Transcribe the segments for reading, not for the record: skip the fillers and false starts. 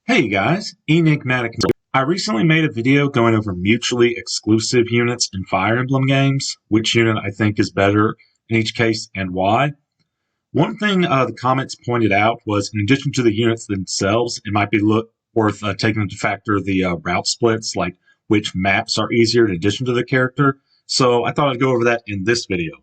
Hey guys, Enigmatic. I recently made a video going over mutually exclusive units in Fire Emblem games, which unit I think is better in each case and why. One thing the comments pointed out was in addition to the units themselves, it might be worth taking into factor the route splits, like which maps are easier in addition to the character. So I thought I'd go over that in this video.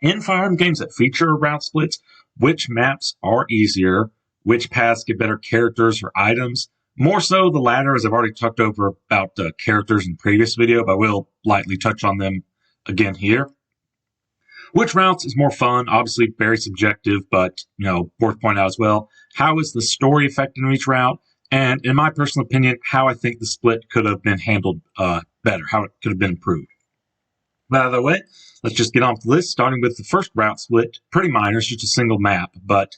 In Fire Emblem games that feature route splits, which maps are easier, which paths get better characters or items. More so the latter, as I've already talked over about characters in the previous video, but I will lightly touch on them again here. Which routes is more fun? Obviously very subjective, but worth pointing out as well. How is the story affected in each route? And in my personal opinion, how I think the split could have been handled better, how it could have been improved. By the way, let's just get on with the list, starting with the first route split. Pretty minor, it's just a single map, but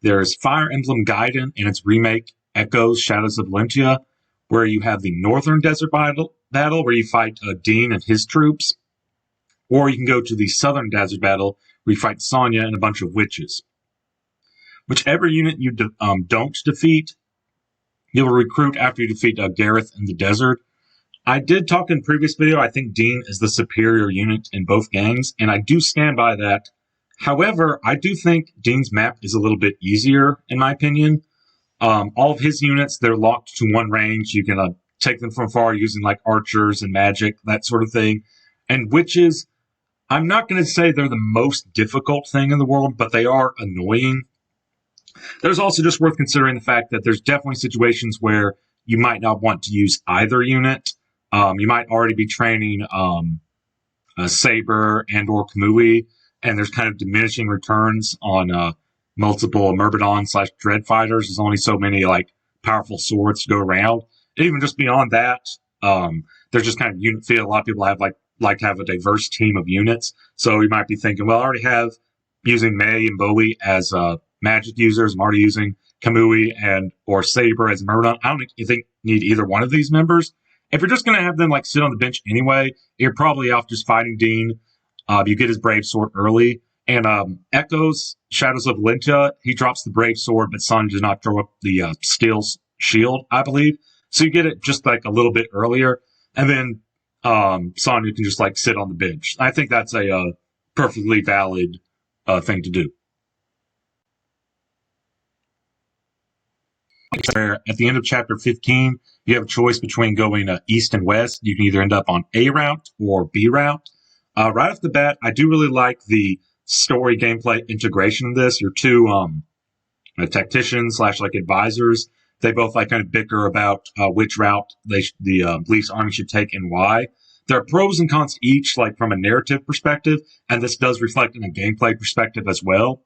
there's Fire Emblem Gaiden and its remake, Echoes, Shadows of Valentia, where you have the Northern Desert battle where you fight Dean and his troops, or you can go to the Southern Desert battle where you fight Sonya and a bunch of witches. Whichever unit you don't defeat, you'll recruit after you defeat Gareth in the desert. I did talk in a previous video, I think Dean is the superior unit in both games, and I do stand by that. However, I do think Dean's map is a little bit easier, in my opinion. All of his units, they're locked to one range. You can take them from far using like archers and magic, that sort of thing. And witches, I'm not going to say they're the most difficult thing in the world, but they are annoying. There's also just worth considering the fact that there's definitely situations where you might not want to use either unit. You might already be training a Saber and or Kamui, and there's kind of diminishing returns on multiple Myrmidon/Dread fighters. There's only so many like powerful swords to go around. And even just beyond that, there's just kind of unit feel. A lot of people have like to have a diverse team of units. So you might be thinking, well, I already have using Mei and Bowie as magic users. I'm already using Kamui and or Saber as Myrmidon. I don't think need either one of these members. If you're just going to have them like sit on the bench anyway, you're probably off just fighting Dean. You get his Brave Sword early. And Echoes, Shadows of Valentia, he drops the Brave Sword, but Sonya does not throw up the Steel Shield, I believe. So you get it just like a little bit earlier. And then Sonya can just like sit on the bench. I think that's a perfectly valid thing to do. At the end of chapter 15, you have a choice between going east and west. You can either end up on A route or B route. Right off the bat, I do really like the story gameplay integration of this. Your two tacticians / like advisors, they both like kind of bicker about which route the Leaf's army should take and why. There are pros and cons to each, like from a narrative perspective, and this does reflect in a gameplay perspective as well.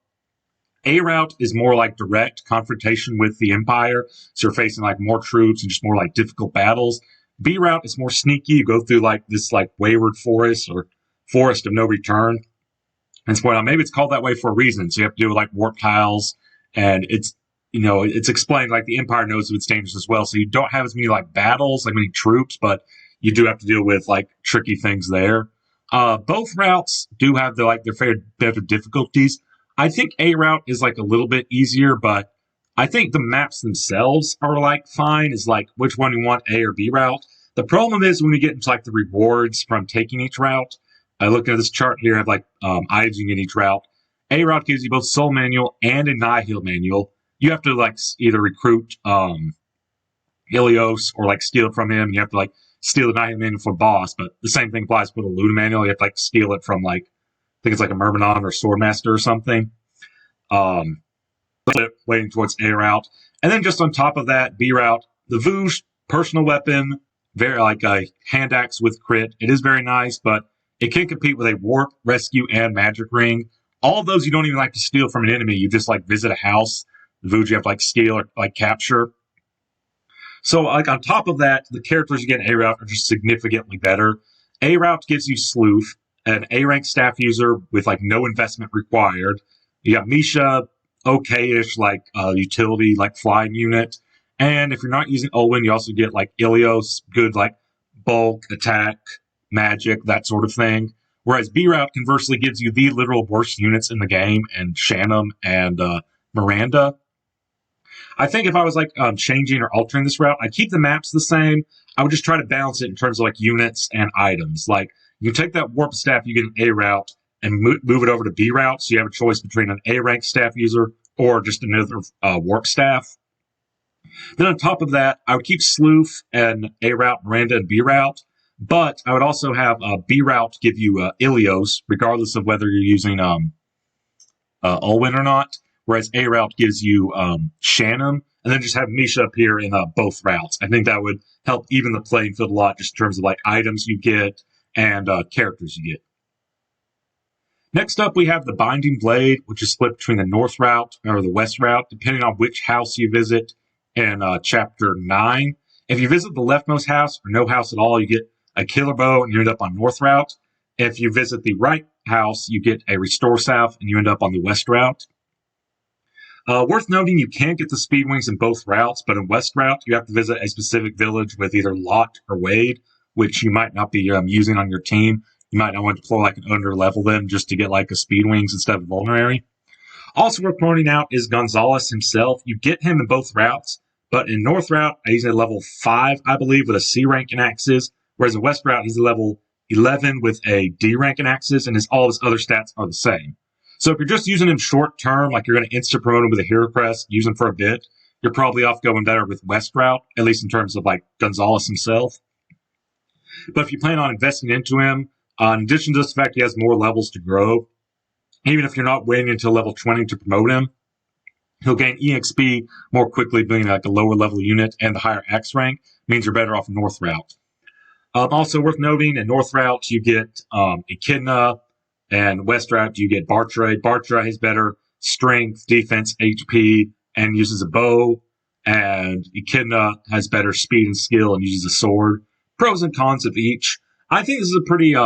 A route is more like direct confrontation with the Empire, so you're facing like more troops and just more like difficult battles. B route is more sneaky. You go through like this like wayward forest or forest of no return. And it's pointed out, maybe it's called that way for a reason. So you have to deal with like warp tiles, and it's explained like the Empire knows it's dangerous as well. So you don't have as many like battles, like many troops, but you do have to deal with like tricky things there. Both routes do have their fair bit of difficulties. I think A route is like a little bit easier, but I think the maps themselves are like fine. Is like which one you want, A or B route. The problem is when we get into like the rewards from taking each route. I look at this chart here. I have like items in each route. A route gives you both Soul Manual and a Nihil Manual. You have to like either recruit Ilios or like steal it from him. You have to like steal the Nihil Manual from boss, but the same thing applies with a Luna Manual. You have to like steal it from like I think it's like a Myrmidon or Swordmaster or something. Waiting towards A route, and then just on top of that, B route, the Voosh personal weapon, very like a hand axe with crit. It is very nice, but it can compete with a warp, rescue, and magic ring. All of those you don't even like to steal from an enemy. You just like visit a house. The Voosh you have to like steal or like capture. So like on top of that, the characters you get in A route are just significantly better. A route gives you Sleuth, an A-rank staff user with like no investment required. You got Misha, okay-ish like utility like flying unit. And if you're not using Olwen, you also get like Ilios, good like bulk, attack, magic, that sort of thing. Whereas B route conversely gives you the literal worst units in the game, and Shannon and Miranda. I think if I was like changing or altering this route, I'd keep the maps the same. I would just try to balance it in terms of like units and items. Like you take that warp staff you get an A route and move it over to B route, so you have a choice between an A rank staff user or just another warp staff. Then on top of that, I would keep Sleuth and A route, Miranda and B route, but I would also have B route give you Ilios, regardless of whether you're using Ulwin or not, whereas A route gives you Shannon, and then just have Misha appear in both routes. I think that would help even the playing field a lot, just in terms of like items you get and characters you get. Next up, we have the Binding Blade, which is split between the North route or the West route, depending on which house you visit in Chapter 9. If you visit the leftmost house or no house at all, you get a Killer Bow and you end up on North route. If you visit the right house, you get a Restore Salve and you end up on the West route. Worth noting, you can get the Speed Wings in both routes, but in West route, you have to visit a specific village with either Lot or Wade, which you might not be using on your team. You might not want to deploy like an under-level them just to get like a Speed Wings instead of Vulnerary. Also worth pointing out is Gonzalez himself. You get him in both routes, but in North route, he's at level 5, I believe, with a C rank in Axes, whereas in West route, he's at level 11 with a D rank in Axes, and all his other stats are the same. So if you're just using him short term, like you're going to insta promote him with a hero crest, use him for a bit, you're probably off going better with West route, at least in terms of like Gonzalez himself. But if you plan on investing into him, in addition to the fact he has more levels to grow, even if you're not waiting until level 20 to promote him, he'll gain EXP more quickly, being like a lower level unit, and the higher X rank means you're better off North route. Also worth noting, in North route, you get Echidna, and West route, you get Bartre. Bartre has better strength, defense, HP, and uses a bow, and Echidna has better speed and skill and uses a sword. Pros and cons of each. I think this is a pretty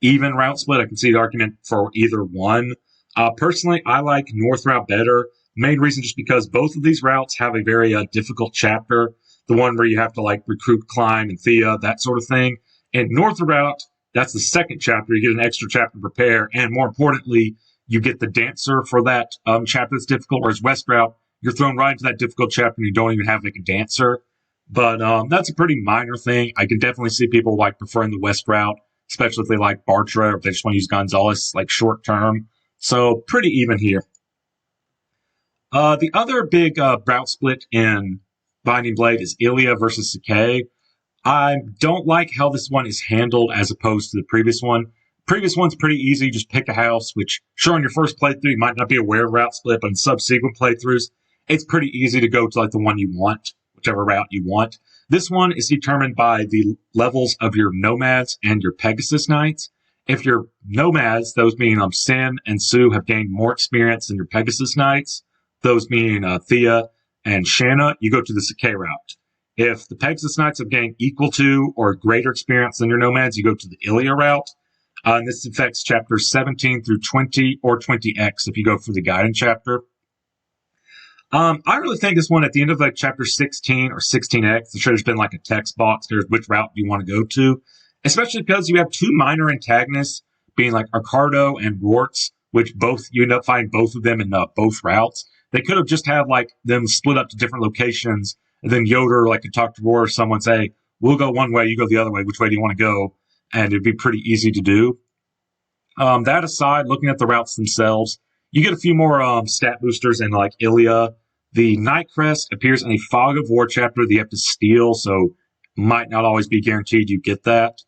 even route split. I can see the argument for either one. Personally, I like North route better. Main reason just because both of these routes have a very difficult chapter. The one where you have to like recruit Klein and Thea, that sort of thing. And North route, that's the second chapter. You get an extra chapter to prepare, and more importantly, you get the dancer for that chapter that's difficult. Whereas West route, you're thrown right into that difficult chapter, and you don't even have like a dancer. But that's a pretty minor thing. I can definitely see people like preferring the West route, especially if they like Bartra or if they just want to use Gonzalez like short term. So pretty even here. The other big route split in Binding Blade is Ilia versus Sacae. I don't like how this one is handled as opposed to the previous one. Previous one's pretty easy. Just pick a house, which sure on your first playthrough you might not be aware of route split, but in subsequent playthroughs, it's pretty easy to go to like the one you want, whichever route you want. This one is determined by the levels of your Nomads and your Pegasus Knights. If your Nomads, those being Sin and Sue, have gained more experience than your Pegasus Knights, those being Thea and Shanna, you go to the Sacae route. If the Pegasus Knights have gained equal to or greater experience than your Nomads, you go to the Ilia route. And this affects chapters 17 through 20 or 20X if you go for the Gaiden chapter. I really think this one at the end of like chapter 16 or 16X, there should have been like a text box. There's which route you want to go to, especially because you have two minor antagonists being like Arcardo and Rorts, which both you end up finding both of them in both routes. They could have just had like them split up to different locations, and then Yoder like could talk to Roar or someone, say, "We'll go one way, you go the other way. Which way do you want to go?" And it'd be pretty easy to do. That aside, looking at the routes themselves, you get a few more stat boosters in like Ilia. The Night Crest appears in a Fog of War chapter that you have to steal, so might not always be guaranteed you get that.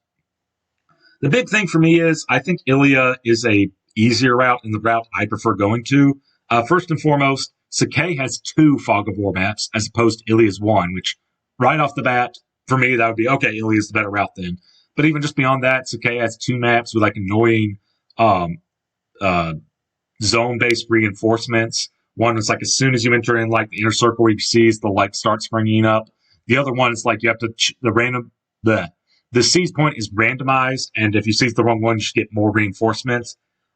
The big thing for me is I think Ilia is a easier route and the route I prefer going to. First and foremost, Sacae has 2 Fog of War maps as opposed to Ilia's 1, which right off the bat, for me, that would be, okay, Ilia's the better route then. But even just beyond that, Sacae has 2 maps with like annoying zone-based reinforcements. One is like as soon as you enter in like the inner circle where you seize, the light starts springing up. The other one is like you have to the seize point is randomized, and if you seize the wrong one, you should get more reinforcements.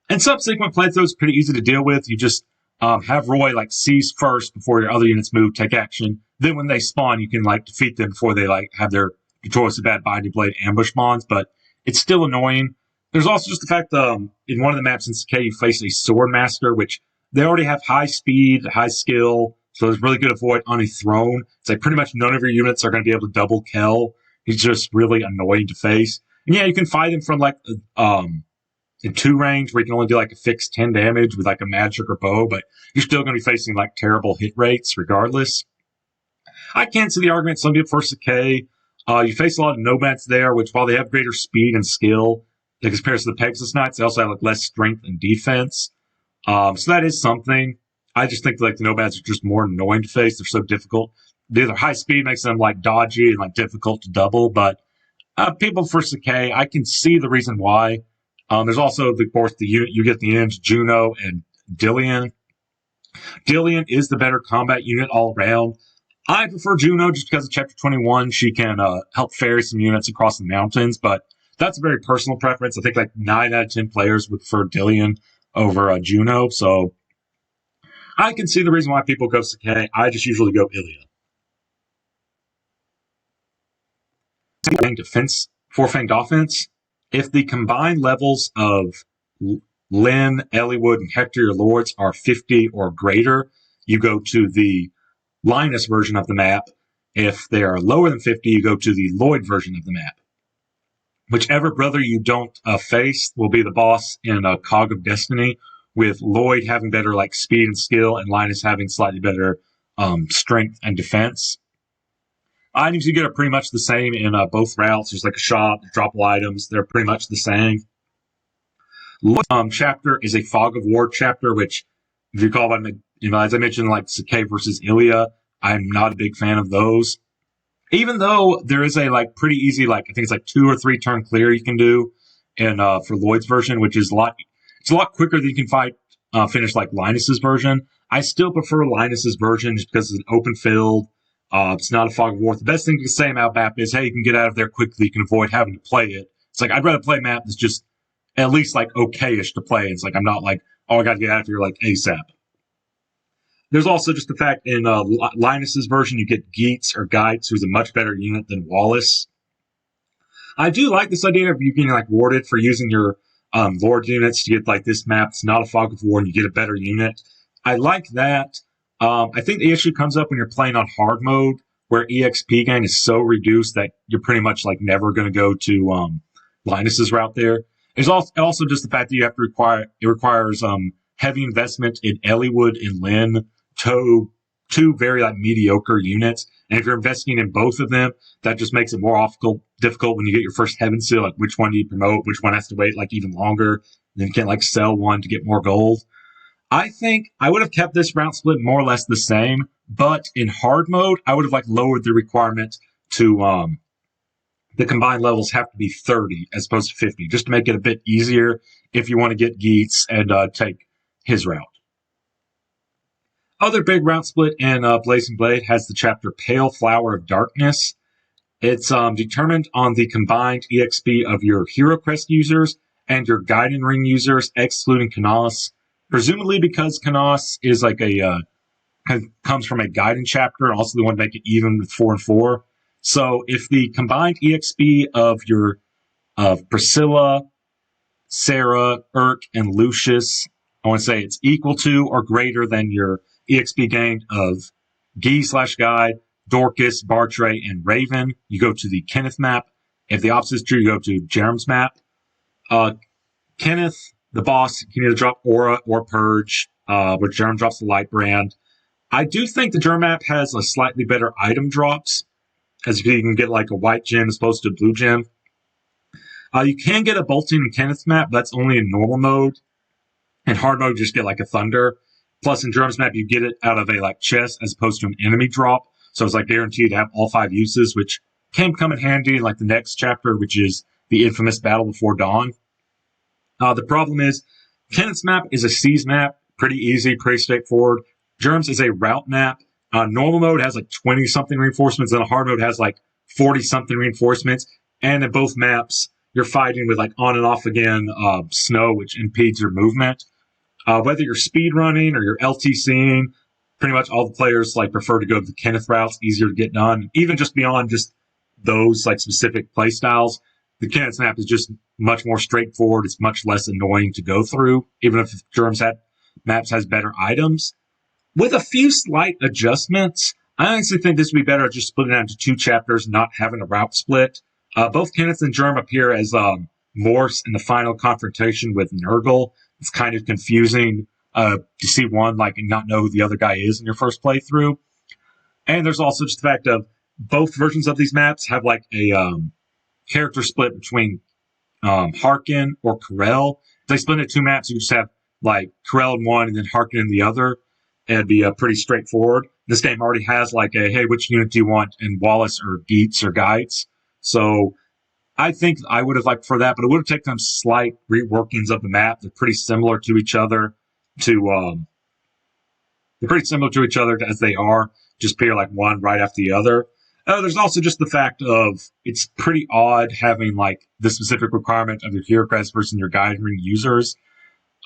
And subsequent playthroughs is pretty easy to deal with. You just have Roy like seize first before your other units move, take action. Then when they spawn, you can like defeat them before they like have their Choice of Bad Binding Blade ambush mons, but it's still annoying. There's also just the fact that in one of the maps in Sacae, you face a Sword Master, which they already have high speed, high skill, So it's really good to avoid on a throne. It's like pretty much none of your units are going to be able to double kill. He's just really annoying to face. And yeah, you can fight him from like in 2 range where you can only do like a fixed 10 damage with like a magic or bow, but you're still going to be facing like terrible hit rates regardless. I can see the argument some people for Sacae. You face a lot of nomads there, which while they have greater speed and skill in comparison to the Pegasus Knights, they also have like less strength and defense. So that is something. I just think like the nomads are just more annoying to face. They're so difficult. Their high speed makes them like dodgy and like difficult to double, but people for Sacae, I can see the reason why. There's also, of course, the unit you get at the end, Juno and Dillian. Dillian is the better combat unit all around. I prefer Juno just because of Chapter 21. She can help ferry some units across the mountains, but that's a very personal preference. I think like 9 out of 10 players would prefer Dillian over Juno, so I can see the reason why people go Sacae. I just usually go Ilia. Defense for Fanged offense. If the combined levels of Lynn, Eliwood, and Hector, your lords, are 50 or greater, you go to the Linus version of the map. If they are lower than 50, you go to the Lloyd version of the map. Whichever brother you don't face will be the boss in Cog of Destiny, with Lloyd having better like speed and skill, and Linus having slightly better strength and defense. Items you get are pretty much the same in both routes. There's like a shop, droppable items. They're pretty much the same. Chapter is a Fog of War chapter, which, if you recall, as I mentioned, like Sacae versus Ilia, I'm not a big fan of those. Even though there is a like pretty easy, like I think it's like 2 or 3 turn clear you can do, and for Lloyd's version, which is it's a lot quicker than you can finish like Linus's version. I still prefer Linus's version just because it's an open field. It's not a Fog of War. The best thing to say about map is, hey, you can get out of there quickly. You can avoid having to play it. It's like, I'd rather play a map that's just at least like okay-ish to play. It's like, I'm not like, oh, I got to get out of here like ASAP. There's also just the fact in Linus's version, you get Geets or Geiz, who's a much better unit than Wallace. I do like this idea of you getting like rewarded for using your Lord units to get like this map. It's not a Fog of War and you get a better unit. I like that. I think the issue comes up when you're playing on hard mode, where EXP gain is so reduced that you're pretty much like never going to go to Linus's route there. There's also just the fact that you have to requires heavy investment in Eliwood and Lynn, two very like mediocre units. And if you're investing in both of them, that just makes it more difficult when you get your first Heaven Seal, like which one do you promote, which one has to wait like even longer, then you can't like sell one to get more gold. I think I would have kept this route split more or less the same, but in hard mode, I would have like lowered the requirement to the combined levels have to be 30 as opposed to 50, just to make it a bit easier if you want to get Geets and take his route. Other big route split in Blazing Blade has the chapter Pale Flower of Darkness. It's determined on the combined EXP of your Hero Crest users and your Gaiden Ring users, excluding Canas. Presumably because Canas is like comes from a Gaiden chapter, and also they want to make it even with 4 and 4. So if the combined EXP of your Priscilla, Sarah, Urk, and Lucius, I want to say it's equal to or greater than your EXP gained of Guy/Guy, Dorcas, Bartray, and Raven, you go to the Kenneth map. If the opposite is true, you go to Jerem's map. Kenneth, the boss, can either drop Aura or Purge, where Jerem drops the Light Brand. I do think the Jerem map has a slightly better item drops, as you can get like a white gem as opposed to a blue gem. You can get a Bolting in Kenneth's map, but that's only in normal mode. In hard mode, you just get like a Thunder. Plus, in Jerem's map, you get it out of a like chest as opposed to an enemy drop. So it's like guaranteed to have all 5 uses, which can come in handy in like the next chapter, which is the infamous Battle Before Dawn. The problem is, Kenneth's map is a siege map, pretty easy, pretty straightforward. Jerem's is a route map. Normal mode has like 20-something reinforcements, and a hard mode has like 40-something reinforcements. And in both maps, you're fighting with like on and off again snow, which impedes your movement. Whether you're speed running or you're LTCing, pretty much all the players like prefer to go to the Kenneth route. It's easier to get done. Even just beyond just those like specific play styles, the Kenneth map is just much more straightforward. It's much less annoying to go through, even if Jerem's maps has better items. With a few slight adjustments, I honestly think this would be better just splitting it into 2 chapters, not having a route split. Both Kenneth and Germ appear as Morse in the final confrontation with Nurgle. It's kind of confusing to see one and not know who the other guy is in your first playthrough. And there's also just the fact of both versions of these maps have a character split between Harkin or Corel. If they split into 2 maps, you just have Corel in one and then Harkin in the other. And it'd be pretty straightforward. This game already has hey, which unit do you want in Wallace or Geets or Guides? So I think I would have liked for that, but it would have taken some slight reworkings of the map. They're pretty similar to each other as they are. Just appear one right after the other. There's also just the fact of it's pretty odd having the specific requirement of your hero crest versus your Gaiden ring users.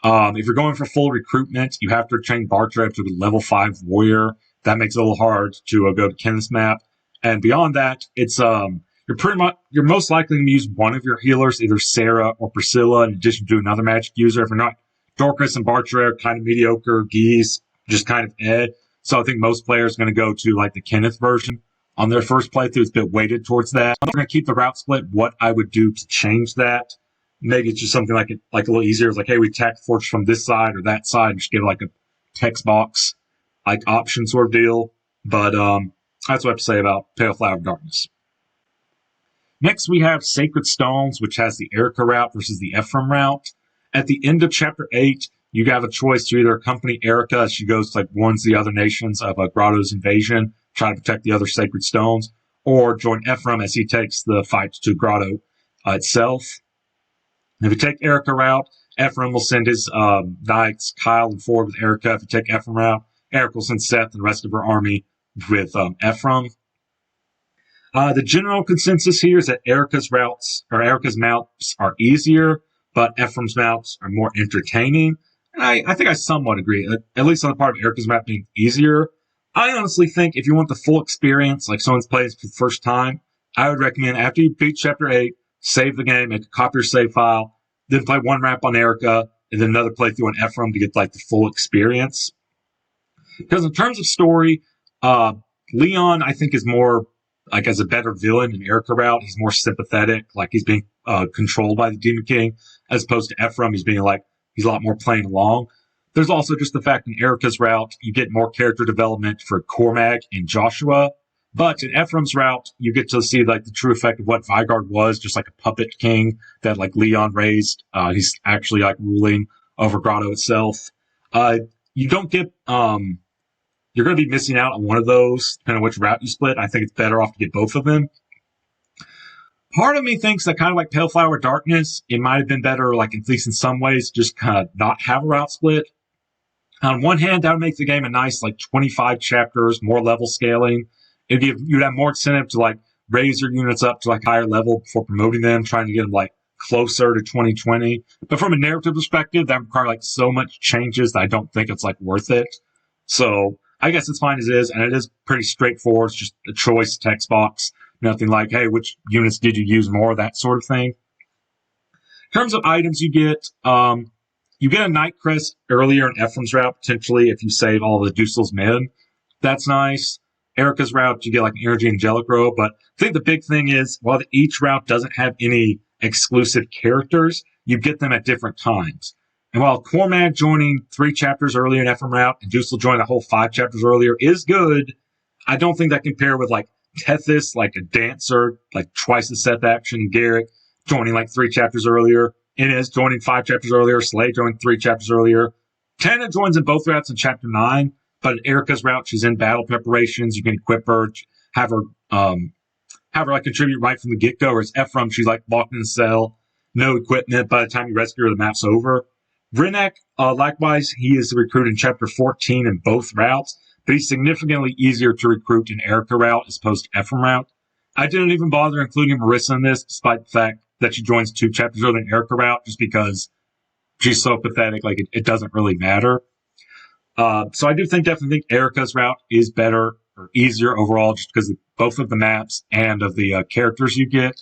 If you're going for full recruitment, you have to train Bartrap to be level 5 warrior. That makes it a little hard to go to Kenneth's map. And beyond that, it's you're most likely going to use one of your healers, either Sarah or Priscilla, in addition to another magic user. If you're not, Dorcas and Bartrap kind of mediocre, Geese just kind of Ed. So I think most players are going to go to the Kenneth version on their first playthrough. It's a bit weighted towards that. I'm going to keep the route split. What I would do to change that, maybe it's just something a little easier. It's hey, we attack the fortress from this side or that side, and just give a text box option sort of deal. But that's what I have to say about Pale Flower of Darkness. Next, we have Sacred Stones, which has the Erica route versus the Ephraim route. At the end of Chapter 8, you have a choice to either accompany Erica as she goes warns the other nations of Grotto's invasion, try to protect the other Sacred Stones, or join Ephraim as he takes the fight to Grotto itself. If you take Erica route, Ephraim will send his knights, Kyle and Ford, with Erica. If you take Ephraim route, Erica will send Seth and the rest of her army with Ephraim. The general consensus here is that Erica's mounts are easier, but Ephraim's mounts are more entertaining. And I think I somewhat agree, at least on the part of Erica's map being easier. I honestly think if you want the full experience, someone's playing for the first time, I would recommend after you beat Chapter 8, save the game, make a copy your save file, then play one map on Erica, and then another playthrough on Ephraim to get the full experience. Because in terms of story, Leon, I think, is more as a better villain in Erica route. He's more sympathetic, he's being controlled by the Demon King, as opposed to Ephraim, he's being he's a lot more playing along. There's also just the fact in Erica's route, you get more character development for Cormac and Joshua. But in Ephraim's route, you get to see the true effect of what Vigard was, just a puppet king that Leon raised. He's actually ruling over Grotto itself. You don't get, you're going to be missing out on one of those, depending on which route you split. I think it's better off to get both of them. Part of me thinks that kind of Pale Flower Darkness, it might have been better, at least in some ways, just kind of not have a route split. On one hand, that would make the game a nice 25 chapters, more level scaling. You'd have more incentive to raise your units up to higher level before promoting them, trying to get them closer to 2020. But from a narrative perspective, that would require so much changes that I don't think it's worth it. So I guess it's fine as is, and it is pretty straightforward. It's just a choice text box. Nothing hey, which units did you use more, that sort of thing. In terms of items you get a Night Crest earlier in Ephraim's route, potentially, if you save all of the Dusel's men. That's nice. Erica's route, you get Energy Angelic Robe, but I think the big thing is, while each route doesn't have any exclusive characters, you get them at different times. And while Cormac joining 3 chapters earlier in Ephraim route and Dusel joining a whole 5 chapters earlier is good, I don't think that can compare with Tethys, a dancer, twice the set action, and Garrick joining 3 chapters earlier. Inez joining 5 chapters earlier, Slay joining 3 chapters earlier. Tana joins in both routes in Chapter 9, but in Erica's route, she's in battle preparations. You can equip her, have her contribute right from the get-go, whereas Ephraim, she's locked in a cell, no equipment. By the time you rescue her, the map's over. Renek, likewise, he is recruited in Chapter 14 in both routes, but he's significantly easier to recruit in Erica route as opposed to Ephraim route. I didn't even bother including Marissa in this, despite the fact that she joins 2 chapters earlier in Erica route, just because she's so pathetic, it doesn't really matter. So I do definitely think Erica's route is better or easier overall, just because of both of the maps and of the characters you get.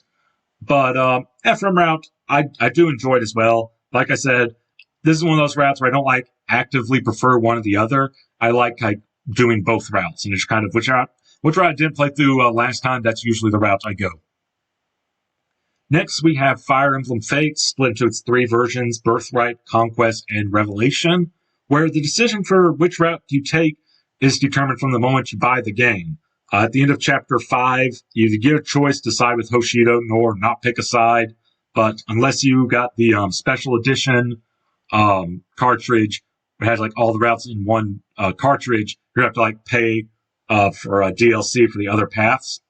But Ephraim route, I do enjoy it as well. Like I said, this is one of those routes where I don't like actively prefer one or the other. I like doing both routes, and it's kind of which route I didn't play through last time. That's usually the route I go. Next, we have Fire Emblem Fates, split into its three versions: Birthright, Conquest, and Revelation, where the decision for which route you take is determined from the moment you buy the game. At the end of Chapter 5, you either get a choice to side with Hoshido or not pick a side, but unless you got the special edition cartridge, it has like all the routes in one cartridge, you have to like pay for a DLC for the other paths.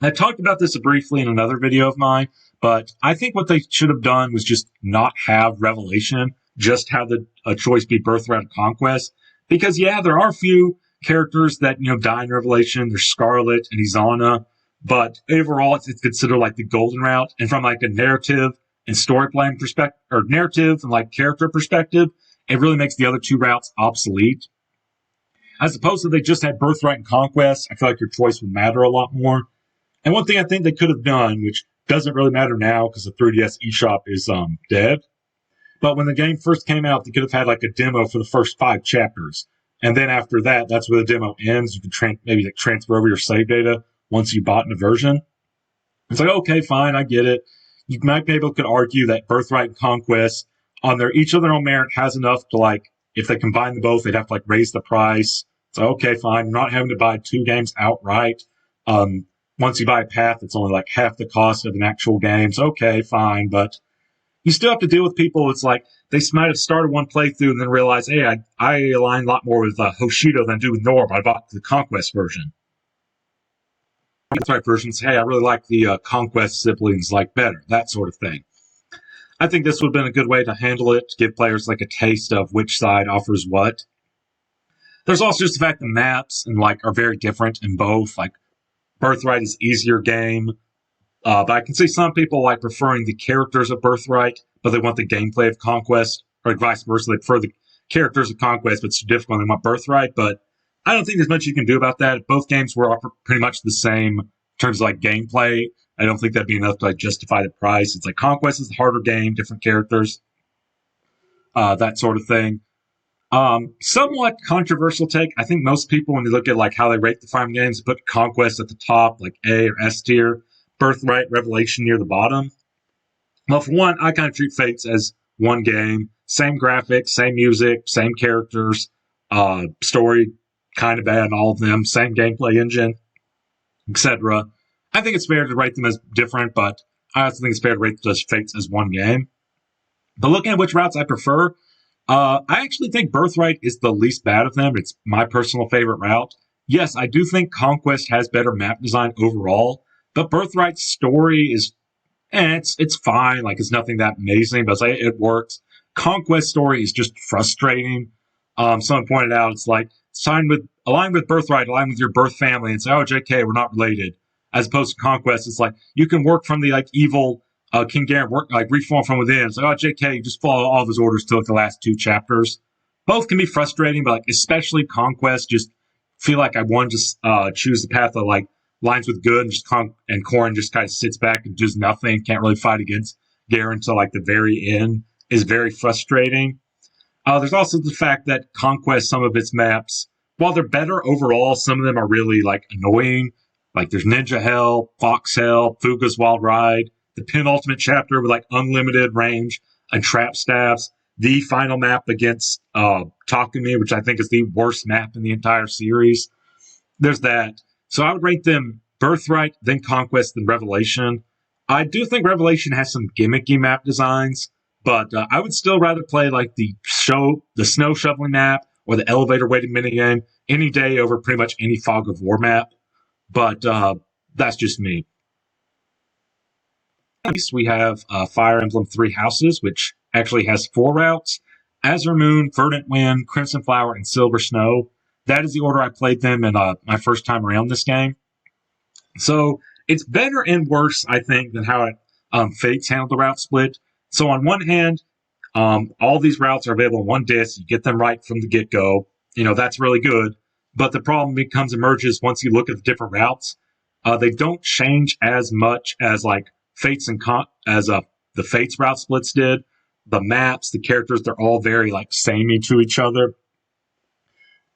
I talked about this briefly in another video of mine, but I think what they should have done was just not have Revelation, just have the choice be Birthright and Conquest. Because, yeah, there are a few characters that, die in Revelation. There's Scarlet and Izana, but overall it's considered like the golden route. And from like a narrative and storyline perspective, or narrative and like character perspective, it really makes the other two routes obsolete. As opposed to they just had Birthright and Conquest, I feel like your choice would matter a lot more. And one thing I think they could have done, which doesn't really matter now because the 3DS eShop is dead, but when the game first came out, they could have had like a demo for the first 5 chapters. And then after that, that's where the demo ends. You can maybe like transfer over your save data once you bought in a version. It's like, okay, fine, I get it. You might be able to argue that Birthright and Conquest, on each of their own merit, has enough to like, if they combine them both, they'd have to like raise the price. So, okay, fine. You're not having to buy 2 games outright. Once you buy a path, it's only like half the cost of an actual game. So, okay, fine. But you still have to deal with people. It's like they might have started one playthrough and then realized, hey, I align a lot more with Hoshido than I do with Nor, but I bought the Conquest version. Birthright versions, hey, I really like the Conquest siblings better, that sort of thing. I think this would have been a good way to handle it, to give players like a taste of which side offers what. There's also just the fact the maps and are very different in both. Like Birthright is easier game, but I can see some people preferring the characters of Birthright, but they want the gameplay of Conquest, or vice versa. They prefer the characters of Conquest, but it's difficult. They want Birthright, but I don't think there's much you can do about that. If both games were pretty much the same in terms of gameplay, I don't think that'd be enough to justify the price. It's Conquest is the harder game, different characters, that sort of thing. Somewhat controversial take. I think most people, when they look at how they rate the Fire Emblem games, put Conquest at the top, A or S tier, Birthright, Revelation near the bottom. Well, for one, I kind of treat Fates as one game. Same graphics, same music, same characters, story kind of bad in all of them, same gameplay engine, etc. I think it's fair to rate them as different, but I also think it's fair to rate Fates as one game. But looking at which routes I prefer, I actually think Birthright is the least bad of them. It's my personal favorite route. Yes, I do think Conquest has better map design overall, but Birthright's story is, it's fine. It's nothing that amazing, but it works. Conquest story is just frustrating. Someone pointed out, it's align with Birthright, align with your birth family, and say, oh, JK, we're not related. As opposed to Conquest, it's you can work from the evil King Garen, work reform from within. It's oh, JK, just follow all of his orders till the last 2 chapters. Both can be frustrating, but especially Conquest, just feel I want to just choose the path that lines with good, and Corrin just kind of sits back and does nothing, can't really fight against Garen until the very end, is very frustrating. There's also the fact that Conquest, some of its maps, while they're better overall, some of them are really annoying. There's Ninja Hell, Fox Hell, Fuga's Wild Ride, the penultimate chapter with unlimited range and trap staffs, the final map against Takumi, which I think is the worst map in the entire series. There's that. So I would rate them Birthright, then Conquest, then Revelation. I do think Revelation has some gimmicky map designs, but I would still rather play the snow shoveling map or the elevator waiting minigame any day over pretty much any Fog of War map. But that's just me. Next, we have Fire Emblem 3 Houses, which actually has 4 routes: Azure Moon, Verdant Wind, Crimson Flower, and Silver Snow. That is the order I played them in my first time around this game. So it's better and worse, I think, than how Fates handled the route split. So on one hand, all these routes are available in one disc. You get them right from the get-go. That's really good. But the problem emerges once you look at the different routes. They don't change as much as Fates and the Fates route splits did. the maps, the characters, they're all very like samey to each other.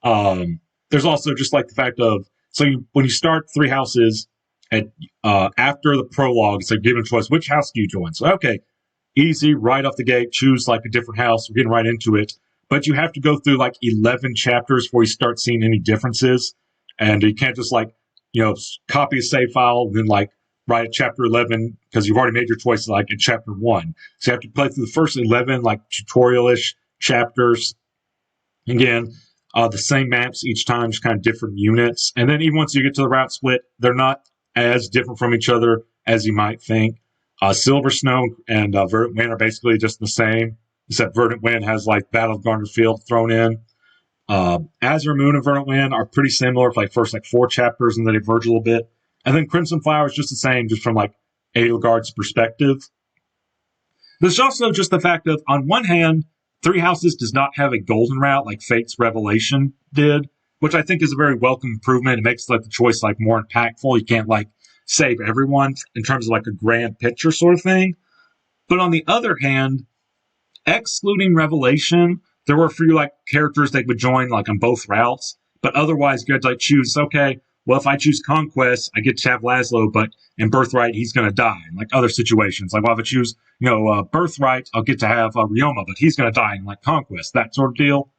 There's also just like the fact of when you start Three Houses, and after the prologue, it's like given a choice, which house do you join? So okay, easy, right off the gate, choose like a different house. We're getting right into it, but you have to go through like 11 chapters before you start seeing any differences, and you can't just like copy a save file and then like write a chapter 11 because you've already made your choice like in chapter 1. So you have to play through the first 11 like tutorial-ish chapters. Again, the same maps each time, just kind of different units. And then even once you get to the route split, they're not as different from each other as you might think. Silver Snow and Verdant Wind are basically just the same, except Verdant Wind has like Battle of Garner Field thrown in. Azure Moon and Verdant Wind are pretty similar for like first like 4 chapters, and then they diverge a little bit. And then Crimson Flower is just the same, just from like Edelgard's perspective. There's also just the fact of, on one hand, Three Houses does not have a golden route like Fate's Revelation did, which I think is a very welcome improvement. It makes like the choice like more impactful. You can't like save everyone in terms of like a grand picture sort of thing. But on the other hand, excluding Revelation, there were a few like characters that would join like on both routes. But otherwise, you had to like choose, okay, well, if I choose Conquest, I get to have Laszlo, but in Birthright, he's going to die. In like other situations, like, well, if I choose, Birthright, I'll get to have Ryoma, but he's going to die in like Conquest, that sort of deal.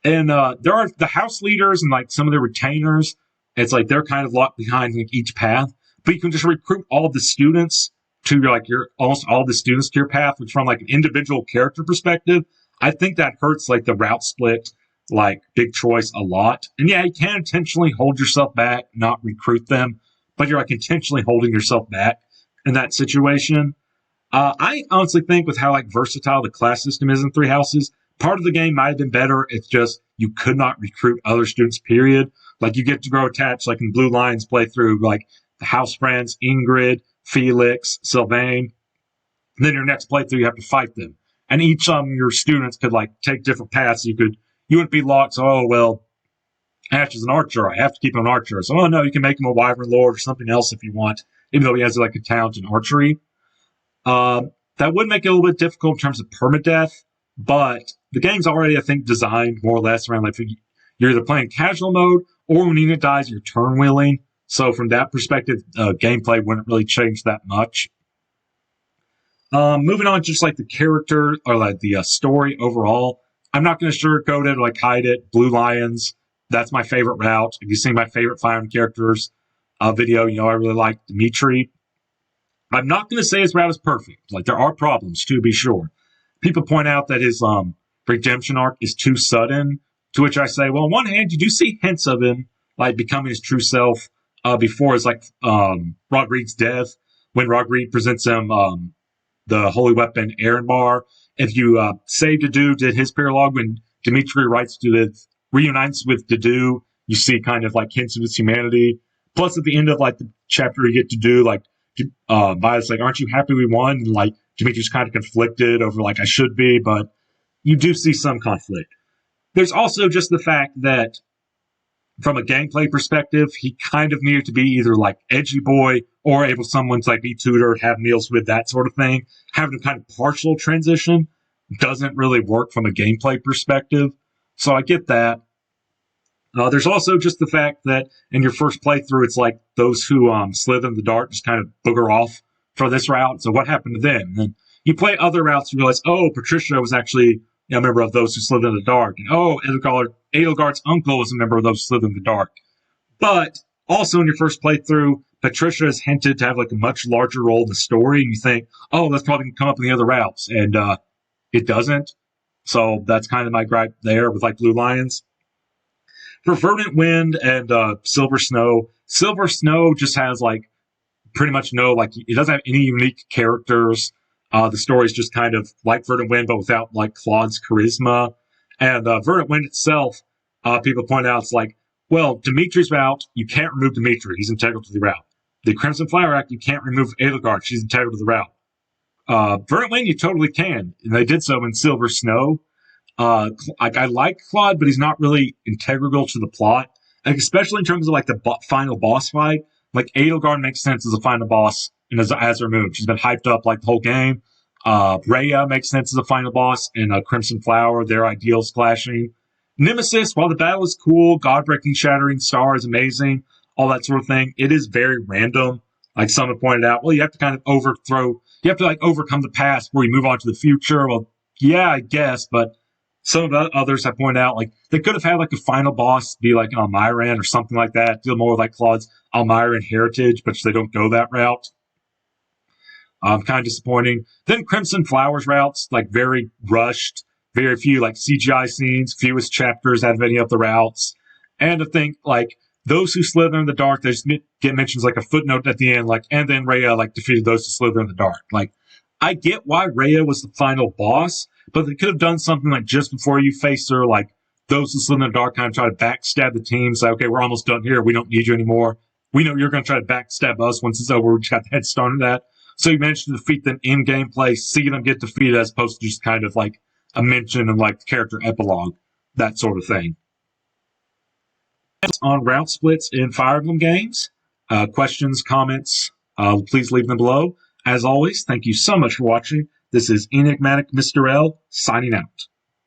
And there are the house leaders and like some of the retainers. It's like they're kind of locked behind like each path, but you can just recruit all of the students to your almost all of the students to your path, which from like an individual character perspective, I think that hurts like the route split, like big choice a lot. And yeah, you can intentionally hold yourself back, not recruit them, but you're like intentionally holding yourself back in that situation. I honestly think with how like versatile the class system is in Three Houses, part of the game might have been better. It's just you could not recruit other students, period. Like you get to grow attached, like in Blue Lions playthrough, like the house friends, Ingrid, Felix, Sylvain. And then your next playthrough, you have to fight them. And each of your students could like take different paths. You wouldn't be locked. So, oh, well, Ash is an archer. I have to keep him an archer. So, oh, no, you can make him a Wyvern Lord or something else if you want, even though he has like a talent in archery. That would make it a little bit difficult in terms of permadeath, but the game's already, I think, designed more or less around like you're either playing casual mode or when Nina dies, you're turn wheeling. So from that perspective, gameplay wouldn't really change that much. Moving on, just like the character or like the story overall, I'm not going to sugarcoat it or like hide it. Blue Lions, that's my favorite route. If you've seen my favorite Fire Emblem characters video, I really like Dimitri. I'm not going to say his route is perfect. Like, there are problems, to be sure. People point out that his redemption arc is too sudden, to which I say, well, on one hand, you do see hints of him, like, becoming his true self before his, like, Rodrigue's death, when Rodrigue presents him the holy weapon Aaron Bar. If you save Dedue, did his paralogue, when Dimitri reunites with Dedue, you see kind of, like, hints of his humanity. Plus, at the end of, like, the chapter, you get Dedue, like, Maya's like, aren't you happy we won? And like, Dimitri's kind of conflicted over like, I should be, but you do see some conflict. There's also just the fact that from a gameplay perspective, he kind of needed to be either like edgy boy or able someone to like be tutor, have meals with, that sort of thing. Having a kind of partial transition doesn't really work from a gameplay perspective. So I get that. There's also just the fact that in your first playthrough, it's like those who slither in the dark just kind of booger off for this route. So what happened to them? And you play other routes, you realize, oh, Patricia was actually a member of those who slither in the dark. And oh, Edelgard's uncle was a member of those who slither in the dark. But also in your first playthrough, Patricia is hinted to have like a much larger role in the story. And you think, oh, that's probably going to come up in the other routes. And it doesn't. So that's kind of my gripe there with like Blue Lions. For Verdant Wind and Silver Snow just has like pretty much it doesn't have any unique characters. The story's just kind of like Verdant Wind, but without like Claude's charisma. And Verdant Wind itself, people point out, it's like, well, Dimitri's route, you can't remove Dimitri. He's integral to the route. The Crimson Flower Act, you can't remove Edelgard. She's integral to the route. Verdant Wind, you totally can. And they did so in Silver Snow. I like Claude, but he's not really integral to the plot, like, especially in terms of like the final boss fight. Like Edelgard makes sense as a final boss in Azure Moon. She's been hyped up like the whole game. Rhea makes sense as a final boss, and Crimson Flower, their ideals clashing. Nemesis, while the battle is cool, God-breaking shattering star is amazing, all that sort of thing, it is very random. Like someone pointed out, well, you have to kind of you have to like overcome the past before you move on to the future. Well, yeah, I guess, but some of the others I pointed out, like they could have had like a final boss be like Almiran or something like that, deal more with like Claude's Almiran heritage, but they don't go that route. Kind of disappointing. Then Crimson Flowers routes, like very rushed, very few like CGI scenes, fewest chapters advocating up the routes. And I think like those who slither in the dark, they just get mentions like a footnote at the end, like, and then Rhea like defeated those who slither in the dark. Like, I get why Rhea was the final boss, but they could have done something like just before you face her, like those who slither in the dark kind of try to backstab the team. Say, okay, we're almost done here. We don't need you anymore. We know you're going to try to backstab us once it's over. We just got the head start on that. So you managed to defeat them in gameplay, see them get defeated as opposed to just kind of like a mention and like the character epilogue, that sort of thing. On route splits in Fire Emblem games, questions, comments, please leave them below. As always, thank you so much for watching. This is Enigmatic Mr. L signing out.